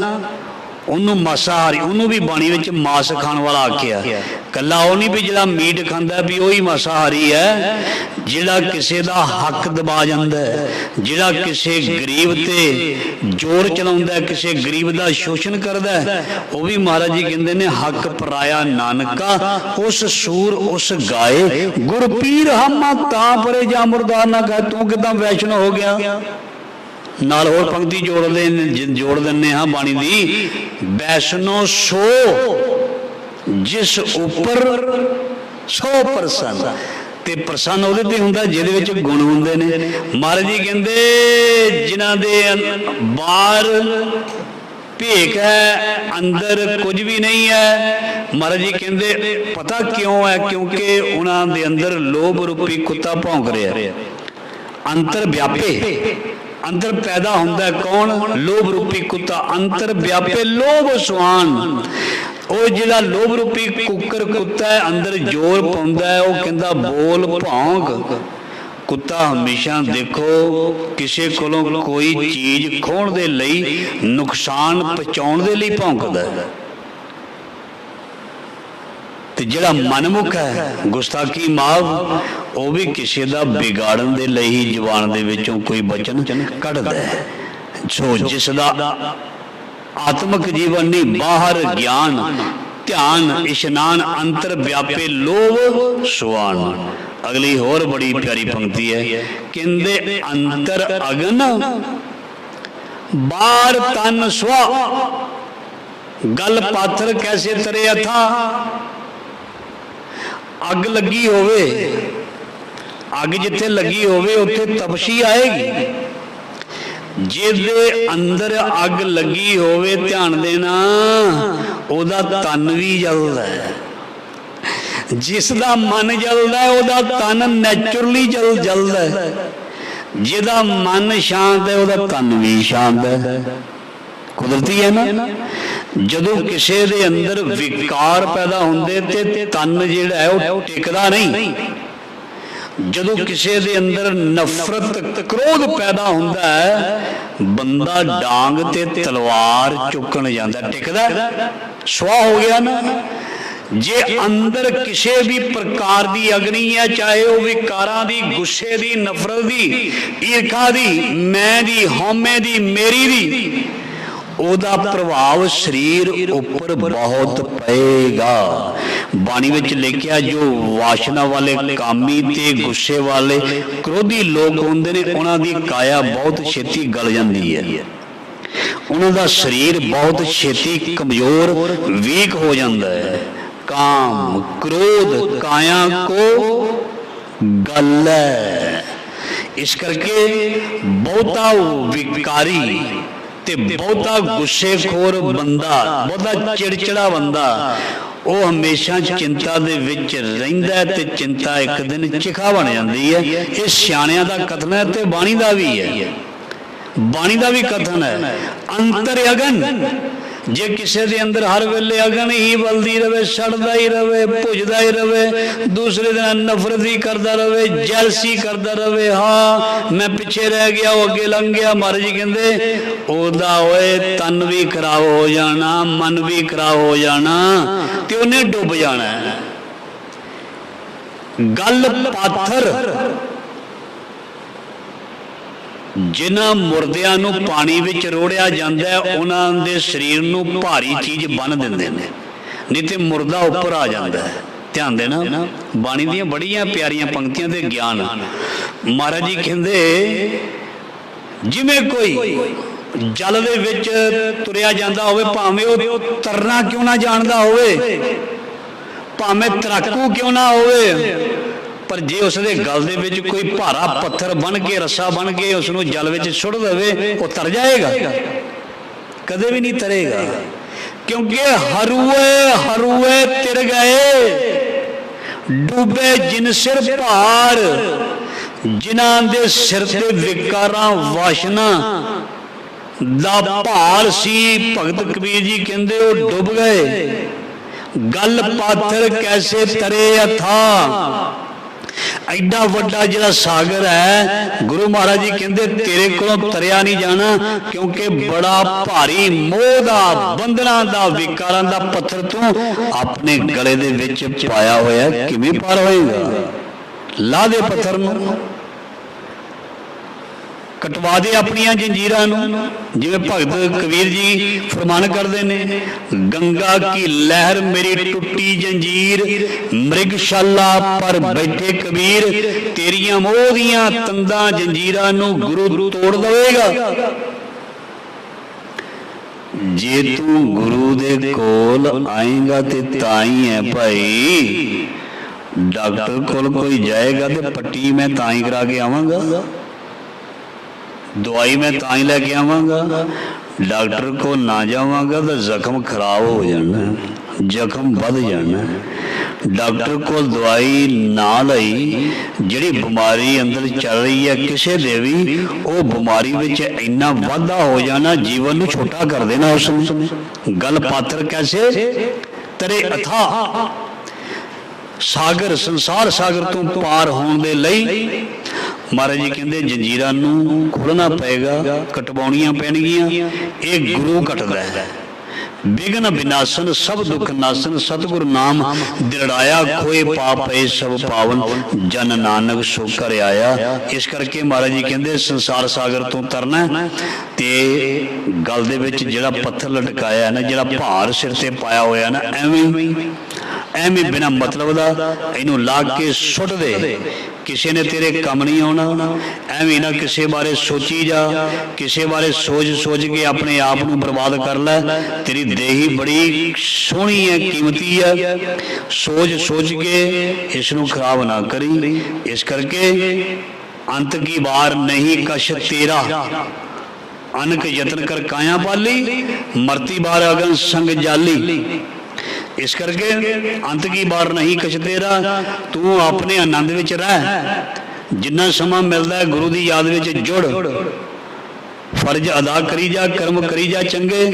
उन्हों मासाहारी, उन्हों भी बाणी विच मास खाण वाला आख्या। कला वो नहीं भी जिहड़ा मीट खांदा भी वही मासाहारी है। जिहड़ा किसी दा हक दबा जांदा है, जिहड़ा किसी गरीब ते जोर चलाउंदा है, किसी गरीब दा शोषण करदा है, वो भी महाराज जी कहंदे ने हक पराया नानका, उस सूर उस गाए गुर पीर हमा तां परे जा मुरदार ना कह। तू किदां वैष्णव हो गया? नाल होर पंक्ति जोड़ दिन्ने हाँ बाणी दी, वैष्णो सो जिस उपर 100% ते प्रसन्न ਉਹਦੇ ਤੇ ਹੁੰਦਾ ਜਿਹਦੇ ਵਿੱਚ ਗੁਣ ਹੁੰਦੇ ਨੇ। ਮਹਾਰਾਜ ਜੀ ਕਹਿੰਦੇ ਜਿਨ੍ਹਾਂ ਦੇ ਬਾਹਰ ਭੇਖ ਹੈ, ਅੰਦਰ ਕੁਝ ਵੀ ਨਹੀਂ ਹੈ। ਮਹਾਰਾਜ ਜੀ ਕਹਿੰਦੇ ਪਤਾ ਕਿਉਂ ਹੈ? ਕਿਉਂਕਿ ਉਹਨਾਂ ਦੇ ਅੰਦਰ ਲੋਭ ਰੂਪੀ ਕੁੱਤਾ ਭੌਂਕ ਰਿਹਾ। ਅੰਤਰ ਵਿਆਪੇ, अंदर पैदा होंदा है कौन? लोभ रूपी कुत्ता। अंतर व्यापे लोभ स्वान। वो जिहड़ा लोभ रूपी कुकर कुत्ता है, अंदर जोर पाउंदा है, वो कहंदा बोल भौंक। कुत्ता हमेशा देखो किसी कोलों कोई चीज खोण दे लई, नुकसान पहुंचाउण दे लई भौंकदा है। ते जिहड़ा मनमुख है, गुस्ताखी माफ, वो भी किसी का बिगाड़न दे लई ही जबान दे विचों कोई वचन कढ़दा है। सो जिसदा आत्मक जीवन नहीं, बाहर ज्ञान ध्यान इशनान, अंतर व्यापे लोभ सुआन। अगली होर बड़ी प्यारी पंक्ति है, कहंदे अंतर अगन बाहर तन स्वा। गल पाथर कैसे तरिया था? अग लगी होवे, अग जिथे लगी होवे उत्थे तपशी आएगी। जिहदे अंदर अग लगी होवे, ध्यान देना, ओदा तन भी जलदा है। जिसदा मन जलदा है ओदा तन नैचुरली जलदा है। जिहदा मन शांत है ओदा तन भी शांत है। कुदरती है ना। जदों किसी दे अंदर विकार पैदा होंदे ते तन जिहड़ा है वो टिकदा नहीं। जदों किसी दे अंदर नफरत क्रोध पैदा होंदा है, बंदा डांग ते तलवार चुकन जांदा, टिकदा सुआ हो गया ना। जे अंदर किसी भी प्रकार की अग्नि है, चाहे वह विकारां दी, गुस्से दी, नफरत दी, ईर्खा दी, मैं दी, हौमे दी, मेरी दी, ओदा प्रभाव शरीर उपर बहुत पएगा। बाणी विच लिखिया जो वासना वाले, कामी ते गुस्से वाले, क्रोधी लोग होंदे ने, उन्हां दी काया बहुत छेती गल जांदी है। उन्हां दा शरीर बहुत छेती कमजोर वीक हो जाता है। काम क्रोध काया को गल है। इस करके बहुता विकारी ते बहुता गुस्सेखोर बंदा, बहुता चिड़चिड़ा बंदा, वो हमेशा चिंता दे विच रहिंदा है ते चिंता एक दिन चिखा बन जाती है। ये सियाणियां दा कथन है ते बाणी दा भी है। बाणी दा भी कथन है, अंतर अगन जे किसी के अंदर हर वेले अगन ही बलती रहे, सड़ता ही रहे, भुजता ही रहे, दूसरे दिन नफरत ही करता रहे, जैलसी करता रहे, हाँ मैं पिछे रह गया वो अगे लंघ गया, महाराज जी कहते ओदा होए तन भी खराब हो जाना, मन भी खराब हो जाना ते उन्हें डुब जाना है। गल पाथर जिन्हां मुर्दियां नूं पानी विच रोड़िया जांदा है उन्हां दे शरीर नूं भारी चीज बन दिंदे ने, नहीं ते मुर्दा उपर आ जांदा है। ध्यान देना, बाणी दियां बड़ियां प्यारियां पंक्तियां ते ज्ञान। महाराज जी कहंदे जिवें कोई जल दे विच तुरिया जांदा होवे, भावें वो तरना क्यों ना जानदा होवे, भावें तैराकू क्यों ना होवे, पर जे उसके गल दे विच कोई भारा पत्थर बन के रस्सा बन के उसनूं जल विच सुट देवे वो तर जाएगा, कदे भी नहीं तरेगा, क्योंकि हरूए हरूए तिर गए डूबे जिन सिर भार, जिन्हां दे सिर ते विकारां वासना दा भार सी। भगत कबीर जी कहंदे वो डुब गए। गल पाथर कैसे तरे अथा, एडा वड्डा जिहड़ा सागर है गुरु महाराज जी कहंदे तेरे कोलों तरिया नहीं जाना, क्योंकि बड़ा भारी मोह दा बंधना दा विकारां दा पत्थर तू अपने गले दे विच पाया होया, किवें पार होएगा। ला दे पत्थर नूं, कटवा दे अपनियां जंजीरां नूं, जिवें भगत कबीर जी फरमान करते ने गंगा की लहर मेरी टुटी जंजीर, मृगशाला पर बैठे कबीर, तेरियां मोह दियां तंदां जंजीरां नूं गुरु तोड़ देवेगा। जे तू गुरु दे कोल आएगा ते ताई है भाई, डॉक्टर कोल कोई जाएगा तो पट्टी मैं ताई करा के आवांगा, दवाई मैं ताई लैके आवांगा, डॉक्टर को ना जावांगा तो जख्म खराब हो जाना, जख्म बढ़ जाना। डॉक्टर को दवाई ना लई, जिहड़ी बीमारी अंदर चल रही है किसी दे भी, वो बीमारी विच इन्ना वाधा हो जाना, जीवन नूं छोटा कर देना उसने। गल पात्र कैसे तरे अथा, सागर संसार सागर तो पार होने दे लई महाराज जी कहते जंजीरां नूं खोलना पेगा, कटवाउणियां पैणगियां, एक गुरु कटदा है। विघन विनाशन सब दुख नाशन, सतगुरु नाम दिड़ाया, खोए पाप है सब पावन, जन नानक सो कर आया। इस करके महाराज जी कहते संसार सागर तो तरना ते गल दे विच जिहड़ा पत्थर लटकाया है ना, जिहड़ा भार सिर ते पाया होया ना, एवें बिना मतलब दा इनू ला के सुट दे, किसी ने तेरे कम नहीं आना। एवें ना किसी बारे सोची जा, किसी बारे सोच सोच के अपने आप को बर्बाद कर लै। तेरी देही बड़ी सोहनी है, कीमती है, सोच सोच के इसनू खराब ना करी। इस करके अंत की बार नहीं कश तेरा, अनक यत्न कर काया पाली, मरती बार अगन संग जाली। इस करके अंत की बार नहीं कछ तेरा, तू अपने आनंद विच रह, जिन्ना समा मिलता है गुरु की याद विच जुड़, फर्ज अदा करी जा, कर्म करी जा चंगे,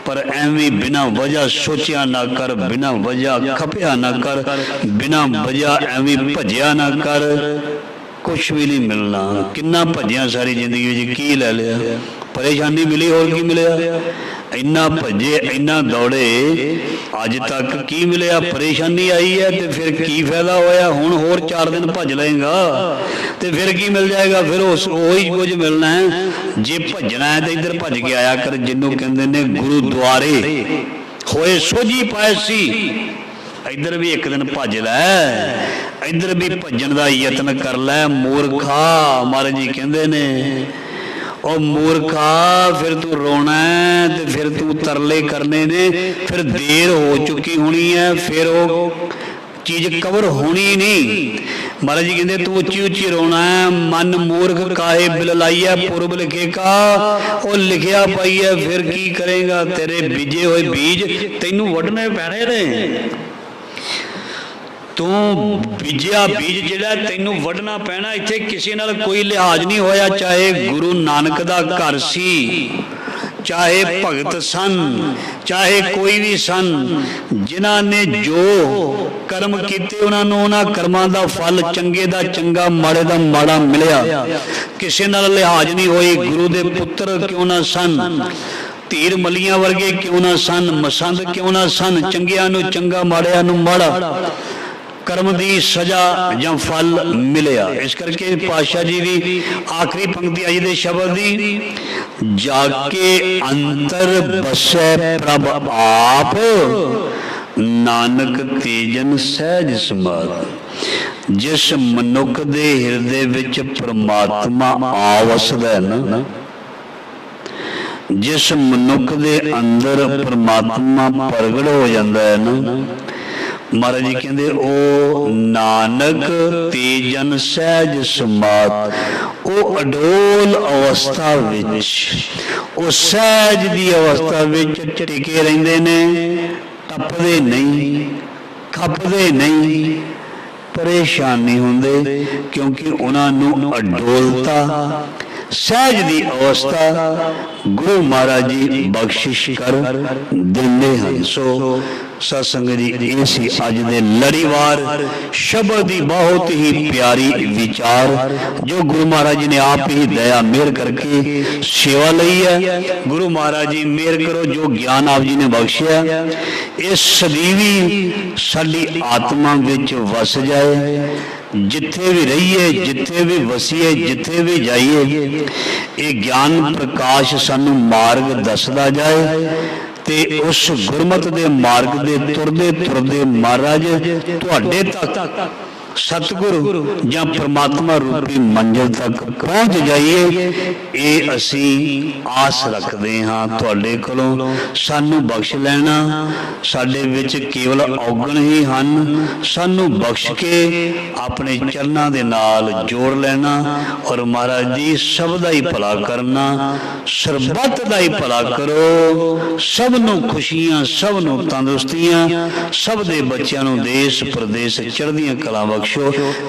पर एवं बिना वजह सोचिया ना कर, बिना वजह खपिया ना कर, बिना वजह एवं भजिया ना कर, कुछ भी नहीं मिलना। किन्ना भजिया सारी जिंदगी में, की लै लिया, परेशानी मिली, और की मिले, इन्ना भजे इन्ना दौड़े, अज तक की मिले, परेशानी आई है तो फिर की फायदा होया, हुण होर 4 दिन भज लेगा तो फिर की मिल जाएगा, फिर वही कुछ मिलना है। जे भजना है तो इधर भज के आया कर, जिन्हों कहते ने गुरुद्वारे होए सोझी पायसी, इधर भी एक दिन भज लै, इधर भी भजन का यत्न कर लै। मूर्खा महाराज जी कहते ने, ओ मूर्खा फिर तू रोना है, तो फिर तू तरले करने ने, फिर देर हो चुकी होनी है, फिर वो चीज कवर होनी नहीं। महाराज जी कहते तू उच्ची उच्ची रोना है, मन मूर्ख काहे बिल लाई है, पूर्व लिखे का वो लिखिया पाई है, फिर की करेगा, तेरे बीजे हुए बीज तेनू वढ़ने पैने ने, तू बीजिया बीज जिहड़ा तैनू वढ़ना पैना। इत्थे किसी नाल कोई लिहाज नहीं होया, चाहे गुरु नानक दा घर सी, ਚਾਹੇ ਭਗਤ ਸਨ, ਚਾਹੇ ਕੋਈ ਵੀ ਸਨ, ਜਿਨ੍ਹਾਂ ਨੇ ਜੋ ਕਰਮ ਕੀਤੇ ਉਹਨਾਂ ਨੂੰ ਉਹਨਾਂ ਕਰਮਾਂ ਦਾ ਫਲ ਚੰਗੇ ਦਾ ਚੰਗਾ, ਮਾੜੇ ਦਾ ਮਾੜਾ ਮਿਲਿਆ। ਕਿਸੇ ਨਾਲ ਲਿਹਾਜ਼ ਨਹੀਂ ਹੋਈ। ਗੁਰੂ ਦੇ ਪੁੱਤਰ ਕਿਉਂ ਨਾ ਸਨ, ਧੀਰ ਮਲੀਆਂ ਵਰਗੇ ਕਿਉਂ ਨਾ ਸਨ, ਮਸੰਦ ਕਿਉਂ ਨਾ ਸਨ, ਚੰਗਿਆਂ ਨੂੰ ਚੰਗਾ, ਮਾੜਿਆਂ ਨੂੰ ਮਾੜਾ ਕਰਮ ਦੀ ਸਜ਼ਾ ਜਾਂ ਫਲ ਮਿਲਿਆ। ਇਸ ਕਰਕੇ ਪਾਤਸ਼ਾਹ ਜੀ ਦੀ ਆਖਰੀ ਪੰਕਤੀ ਆਈ ਦੇ ਸ਼ਬਦ ਦੀ, ਜਾ ਕੇ ਅੰਤਰ ਬਸੈ ਪ੍ਰਭ ਆਪ, ਨਾਨਕ ਤੇਜਨ ਸਹਿਜ ਸਮਾਧ। ਜਿਸ ਮਨੁੱਖ ਦੇ ਹਿਰਦੇ ਵਿੱਚ ਪ੍ਰਮਾਤਮਾ ਆ ਵਸਦਾ ਹੈ ਨਾ, ਜਿਸ ਮਨੁੱਖ ਦੇ ਅੰਦਰ ਪ੍ਰਮਾਤਮਾ ਪ੍ਰਗਟ ਹੋ ਜਾਂਦਾ ਹੈ ਨਾ, ਮਹਾਰਾਜ ਜੀ ਕਹਿੰਦੇ ਉਹ ਨਾਨਕ ਤੇਜਨ ਸਹਿਜ ਸਮਾਧ। ਉਹ ਅਡੋਲ ਅਵਸਥਾ ਵਿੱਚ, ਉਹ ਸਹਿਜ ਦੀ ਅਵਸਥਾ ਵਿੱਚ ਟਿਕੇ ਰਹਿੰਦੇ ਨੇ, ਟੱਪਦੇ ਨਹੀਂ, ਖੱਪਦੇ ਨਹੀਂ, ਪਰੇਸ਼ਾਨ ਨਹੀਂ ਹੁੰਦੇ, ਕਿਉਂਕਿ ਉਹਨਾਂ ਨੂੰ ਅਡੋਲਤਾ, ਸਹਿਜ ਦੀ ਅਵਸਥਾ ਗੁਰੂ ਮਹਾਰਾਜ ਜੀ ਬਖਸ਼ਿਸ਼ ਕਰ ਦਿੰਦੇ ਹਨ। ਸੋ ਸਤ ਸੰਗਤ ਜੀ, ਇਹ ਸੀ ਅੱਜ ਦੇ ਲੜੀਵਾਰ ਸ਼ਬਦ ਦੀ ਬਹੁਤ ਹੀ ਪਿਆਰੀ ਵਿਚਾਰ ਜੋ ਗੁਰੂ ਮਹਾਰਾਜ ਜੀ ਨੇ ਆਪ ਹੀ ਦਇਆ ਮਿਹਰ ਕਰਕੇ ਸੇਵਾ ਲਈ ਹੈ। ਗੁਰੂ ਮਹਾਰਾਜ ਜੀ ਮਿਹਰ ਕਰੋ, ਜੋ ਗਿਆਨ ਆਪ ਜੀ ਨੇ ਬਖਸ਼ਿਆ ਇਹ ਸਦੀਵੀ ਸਾਡੀ ਆਤਮਾ ਵਿੱਚ ਵਸ ਜਾਏ। ਜਿੱਥੇ ਵੀ ਰਹੀਏ, ਜਿੱਥੇ ਵੀ ਵਸੀਏ, ਜਿੱਥੇ ਵੀ ਜਾਈਏ, ਇਹ ਗਿਆਨ ਪ੍ਰਕਾਸ਼ ਸਾਨੂੰ ਮਾਰਗ ਦੱਸਦਾ ਜਾਏ ਤੇ ਉਸ ਗੁਰਮਤਿ ਦੇ ਮਾਰਗ ਦੇ ਤੁਰਦੇ ਤੁਰਦੇ ਮਹਾਰਾਜ ਤੁਹਾਡੇ ਤੱਕ ਸਤਿਗੁਰੂ ਜਾਂ ਪ੍ਰਮਾਤਮਾ ਰੂਪੀ ਮੰਜ਼ਿਲ ਤੱਕ ਪਹੁੰਚ ਜਾਈਏ। ਇਹ ਅਸੀਂ ਆਸ ਰੱਖਦੇ ਹਾਂ ਤੁਹਾਡੇ ਕੋਲੋਂ। ਸਾਨੂੰ ਬਖਸ਼ ਲੈਣਾ, ਸਾਡੇ ਵਿੱਚ ਕੇਵਲ ਔਗਣ ਹੀ ਹਨ, ਸਾਨੂੰ ਬਖਸ਼ ਕੇ ਆਪਣੇ ਚਰਨਾਂ ਦੇ ਨਾਲ ਜੋੜ ਲੈਣਾ ਔਰ ਮਹਾਰਾਜ ਜੀ ਸਭ ਦਾ ਹੀ ਭਲਾ ਕਰਨਾ, ਸਰਬੱਤ ਦਾ ਹੀ ਭਲਾ ਕਰੋ। ਸਭ ਨੂੰ ਖੁਸ਼ੀਆਂ, ਸਭ ਨੂੰ ਤੰਦਰੁਸਤੀਆਂ, ਸਭ ਦੇ ਬੱਚਿਆਂ ਨੂੰ ਦੇਸ਼ ਪ੍ਰਦੇਸ਼ ਚੜ੍ਹਦੀਆਂ ਕਲਾਂ ਬਖਸ਼ੋ।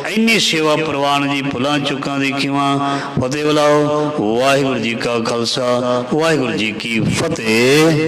ਇੰਨੀ ਸੇਵਾ ਪ੍ਰਵਾਨ ਜੀ, ਭੁੱਲਾਂ ਚੁੱਕਾਂ ਦੀ ਖਿਮਾ। ਫਤਿਹ ਬੁਲਾਓ। ਵਾਹਿਗੁਰੂ ਜੀ ਕਾ ਖਾਲਸਾ, ਵਾਹਿਗੁਰੂ ਜੀ ਕੀ ਫਤਿਹ।